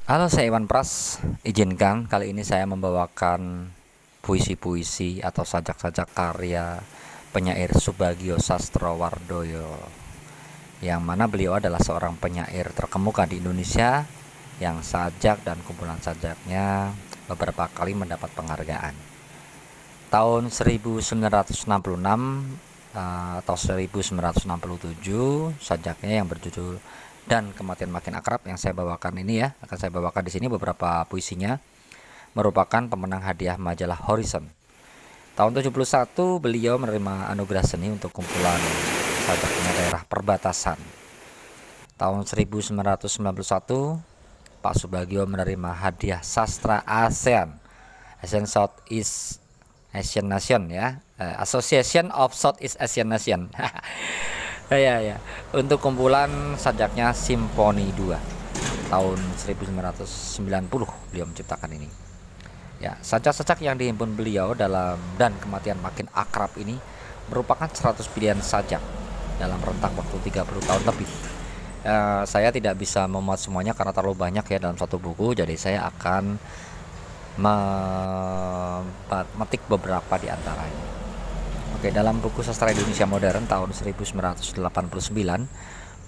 Halo, saya Iwan Pras. Izinkan kali ini saya membawakan puisi-puisi atau sajak-sajak karya penyair Subagio Sastrowardoyo, yang mana beliau adalah seorang penyair terkemuka di Indonesia yang sajak dan kumpulan sajaknya beberapa kali mendapat penghargaan. Tahun 1966 atau 1967, sajaknya yang berjudul Dan Kematian Makin Akrab yang saya bawakan ini akan saya bawakan di sini beberapa puisinya, merupakan pemenang hadiah majalah Horizon. Tahun 71 beliau menerima anugerah seni untuk kumpulan sajaknya Daerah Perbatasan. Tahun 1991 Pak Subagio menerima hadiah sastra ASEAN, Asian Southeast Asian Nation Association of Southeast Asian Nation. Ya, untuk kumpulan sajaknya Simfoni 2 tahun 1990 beliau menciptakan ini. Ya, sajak-sajak yang dihimpun beliau dalam Dan Kematian Makin Akrab ini merupakan 100 pilihan sajak dalam rentang waktu 30 tahun lebih. Saya tidak bisa memuat semuanya karena terlalu banyak dalam satu buku, jadi saya akan memetik beberapa di antaranya. Oke, dalam buku Sastra Indonesia Modern tahun 1989,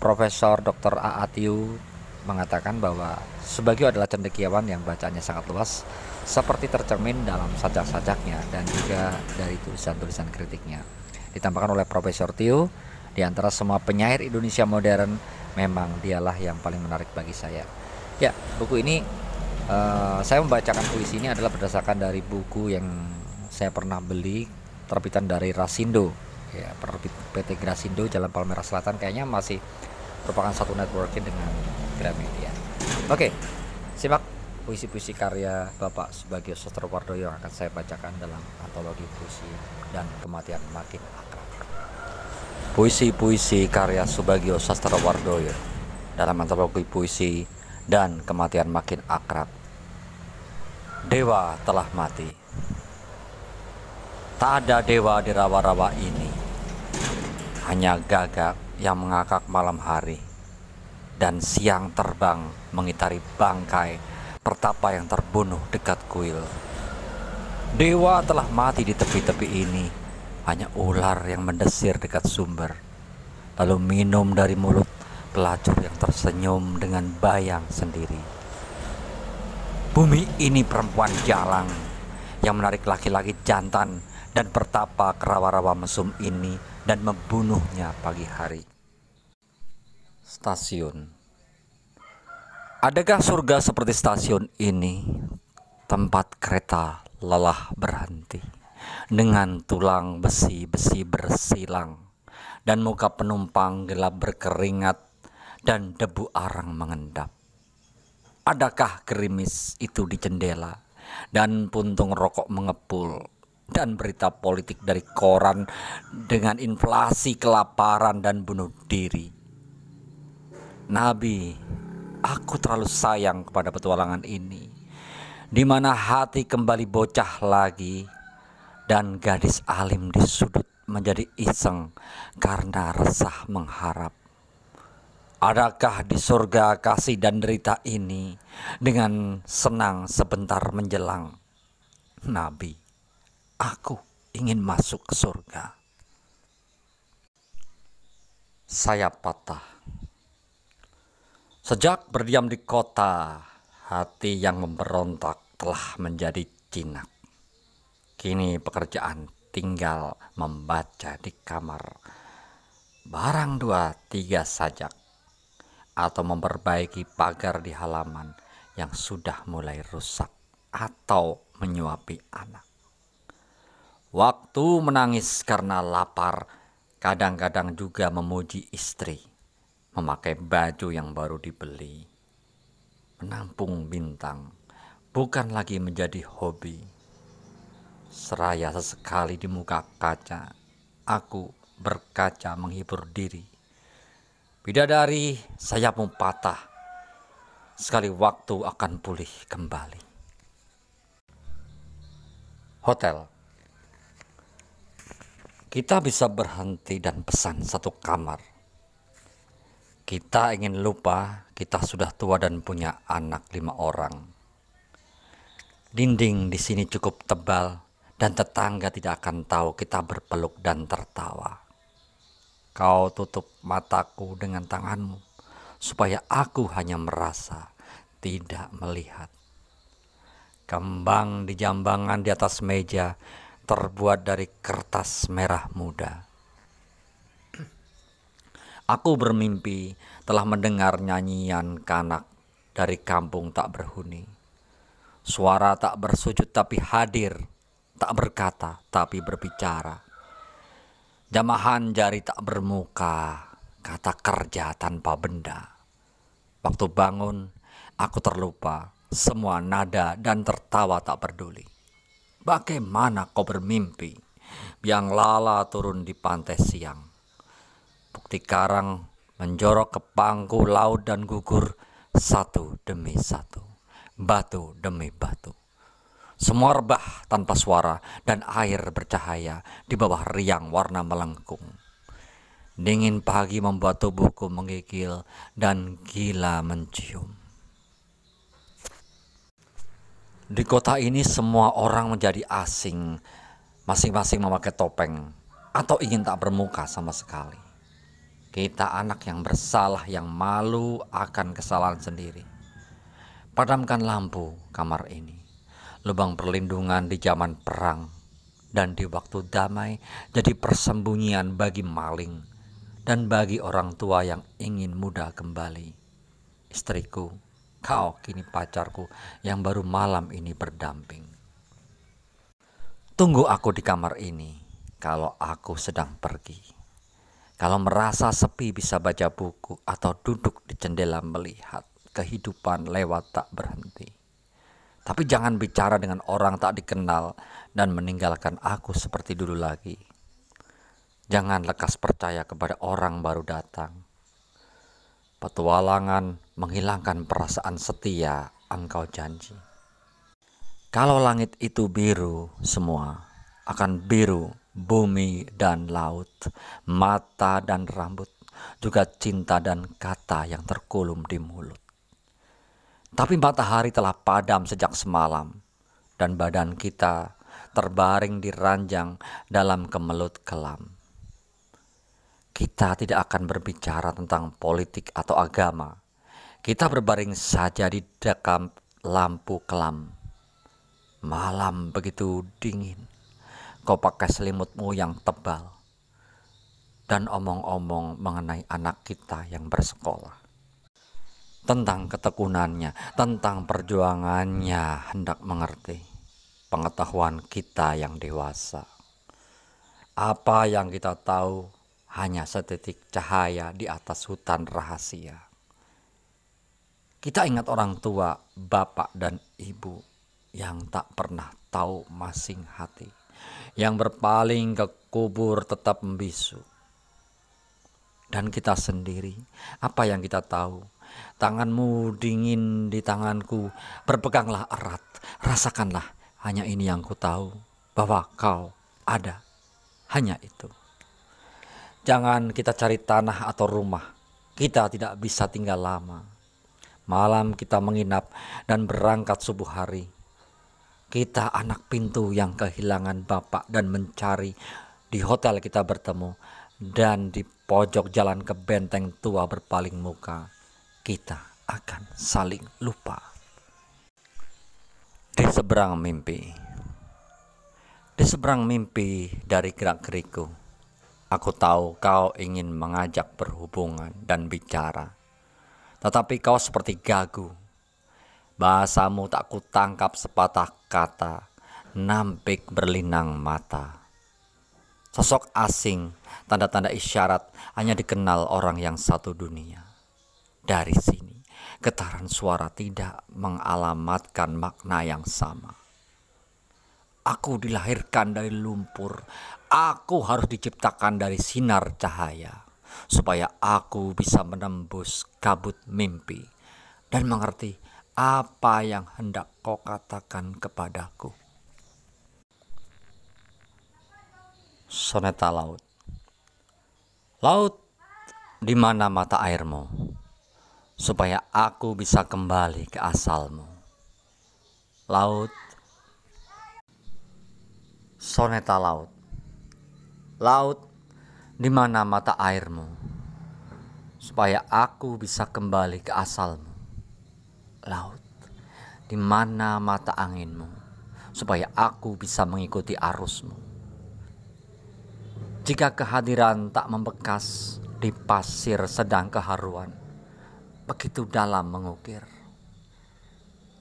Profesor Dr. A.A. Tiu mengatakan bahwa Subagio adalah cendekiawan yang bacaannya sangat luas, seperti tercermin dalam sajak-sajaknya dan juga dari tulisan-tulisan kritiknya. Ditambahkan oleh Profesor Tiu, di antara semua penyair Indonesia modern, memang dialah yang paling menarik bagi saya. Ya, buku ini saya membacakan puisi ini adalah berdasarkan dari buku yang saya pernah beli, terbitan dari Rasindo, penerbit PT Grasindo Jalan Palmerah Selatan, kayaknya masih merupakan satu networking dengan Gramedia. Oke, simak puisi-puisi karya Bapak Subagio Sastrowardoyo yang akan saya bacakan dalam antologi puisi Dan Kematian Makin Akrab. Puisi-puisi karya Subagio Sastrowardoyo dalam antologi puisi Dan Kematian Makin Akrab. Dewa telah mati. Tak ada dewa di rawa-rawa ini, hanya gagak yang mengakak malam hari, dan siang terbang mengitari bangkai pertapa yang terbunuh dekat kuil. Dewa telah mati di tepi-tepi ini, hanya ular yang mendesir dekat sumber, lalu minum dari mulut pelacur yang tersenyum dengan bayang sendiri. Bumi ini perempuan jalang yang menarik laki-laki jantan dan bertapa ke rawa-rawa mesum ini dan membunuhnya pagi hari. Stasiun. Adakah surga seperti stasiun ini, tempat kereta lelah berhenti dengan tulang besi-besi bersilang dan muka penumpang gelap berkeringat dan debu arang mengendap? Adakah gerimis itu di jendela dan puntung rokok mengepul dan berita politik dari koran dengan inflasi, kelaparan, dan bunuh diri? Nabi, aku terlalu sayang kepada petualangan ini, di mana hati kembali bocah lagi dan gadis alim di sudut menjadi iseng karena resah mengharap. Adakah di surga kasih dan derita ini dengan senang sebentar menjelang? Nabi, aku ingin masuk ke surga. Sayap patah. Sejak berdiam di kota, hati yang memberontak telah menjadi jinak. Kini pekerjaan tinggal membaca di kamar, barang 2-3 sajak, atau memperbaiki pagar di halaman yang sudah mulai rusak atau menyuapi anak. Waktu menangis karena lapar, kadang-kadang juga memuji istri, memakai baju yang baru dibeli. Menampung bintang bukan lagi menjadi hobi. Seraya sesekali di muka kaca, aku berkaca menghibur diri. Bidadari, sayapmu patah, sekali waktu akan pulih kembali. Hotel. Kita bisa berhenti dan pesan satu kamar. Kita ingin lupa, kita sudah tua dan punya anak 5 orang. Dinding di sini cukup tebal dan tetangga tidak akan tahu kita berpeluk dan tertawa. Kau tutup mataku dengan tanganmu supaya aku hanya merasa, tidak melihat. Kembang di jambangan di atas meja terbuat dari kertas merah muda. Aku bermimpi telah mendengar nyanyian kanak dari kampung tak berhuni. Suara tak bersujud tapi hadir, tak berkata tapi berbicara. Jamahan jari tak bermuka, kata kerja tanpa benda. Waktu bangun, aku terlupa, semua nada dan tertawa tak peduli. Bagaimana kau bermimpi, biang lala turun di pantai siang. Bukti karang menjorok ke pangku laut dan gugur satu demi satu, batu demi batu. Semua rebah tanpa suara dan air bercahaya di bawah riang warna melengkung. Dingin pagi membuat tubuhku menggigil dan gila mencium. Di kota ini semua orang menjadi asing, masing-masing memakai topeng atau ingin tak bermuka sama sekali. Kita anak yang bersalah, yang malu akan kesalahan sendiri. Padamkan lampu kamar ini, lubang perlindungan di zaman perang dan di waktu damai jadi persembunyian bagi maling dan bagi orang tua yang ingin muda kembali. Istriku, kau kini pacarku yang baru malam ini berdamping. Tunggu aku di kamar ini kalau aku sedang pergi. Kalau merasa sepi bisa baca buku atau duduk di jendela melihat kehidupan lewat tak berhenti. Tapi jangan bicara dengan orang tak dikenal dan meninggalkan aku seperti dulu lagi. Jangan lekas percaya kepada orang baru datang. Petualangan menghilangkan perasaan setia engkau janji. Kalau langit itu biru semua, akan biru bumi dan laut, mata dan rambut, juga cinta dan kata yang terkulum di mulut. Tapi matahari telah padam sejak semalam, dan badan kita terbaring di ranjang dalam kemelut kelam. Kita tidak akan berbicara tentang politik atau agama. Kita berbaring saja di dekam lampu kelam. Malam begitu dingin. Kau pakai selimutmu yang tebal dan omong-omong mengenai anak kita yang bersekolah. Tentang ketekunannya, tentang perjuangannya hendak mengerti. Pengetahuan kita yang dewasa. Apa yang kita tahu hanya setitik cahaya di atas hutan rahasia. Kita ingat orang tua, bapak dan ibu yang tak pernah tahu masing hati. Yang berpaling ke kubur tetap membisu. Dan kita sendiri, apa yang kita tahu? Tanganmu dingin di tanganku, berpeganglah erat, rasakanlah, hanya ini yang ku tahu, bahwa kau ada, hanya itu. Jangan kita cari tanah atau rumah, kita tidak bisa tinggal lama. Malam kita menginap dan berangkat subuh hari. Kita anak pintu yang kehilangan bapak dan mencari. Di hotel kita bertemu dan di pojok jalan ke benteng tua berpaling muka. Kita akan saling lupa. Di seberang mimpi. Di seberang mimpi dari gerak-gerikku. Aku tahu kau ingin mengajak berhubungan dan bicara. Tetapi kau seperti gagu. Bahasamu tak kutangkap sepatah kata, nampik berlinang mata. Sosok asing, tanda-tanda isyarat hanya dikenal orang yang satu dunia. Dari sini, getaran suara tidak mengalamatkan makna yang sama. Aku dilahirkan dari lumpur, aku harus diciptakan dari sinar cahaya, supaya aku bisa menembus kabut mimpi dan mengerti apa yang hendak kau katakan kepadaku. Soneta Laut. Laut, di mana mata airmu? supaya aku bisa kembali ke asalmu. Laut, soneta laut. Laut, di mana mata airmu, supaya aku bisa kembali ke asalmu. Laut, di mana mata anginmu, supaya aku bisa mengikuti arusmu. Jika kehadiran tak membekas di pasir sedang keharuan, begitu dalam mengukir.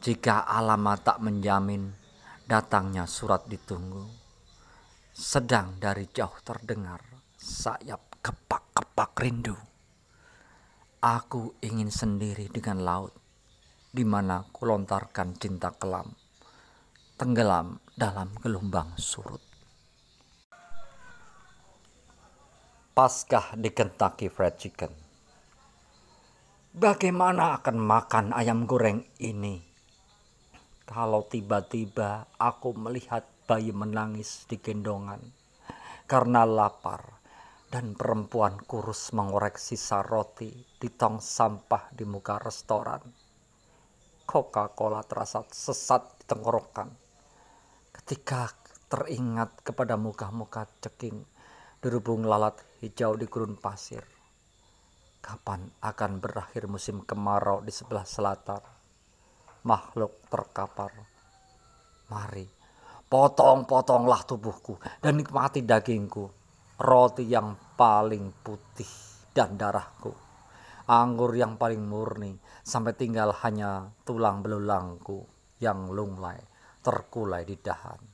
Jika alamat tak menjamin datangnya surat ditunggu, sedang dari jauh terdengar sayap kepak-kepak rindu. Aku ingin sendiri dengan laut, di mana kulontarkan cinta kelam, tenggelam dalam gelombang surut. Paskah di Kentucky Fried Chicken. Bagaimana akan makan ayam goreng ini kalau tiba-tiba aku melihat bayi menangis di gendongan karena lapar dan perempuan kurus mengorek sisa roti di tong sampah di muka restoran. Coca-Cola terasa sesat di tenggorokan ketika teringat kepada muka-muka ceking dirubung lalat hijau di gurun pasir. Kapan akan berakhir musim kemarau di sebelah selatan? Makhluk terkapar, mari potong-potonglah tubuhku dan nikmati dagingku, roti yang paling putih dan darahku, anggur yang paling murni, sampai tinggal hanya tulang belulangku yang lunglai terkulai di dahan.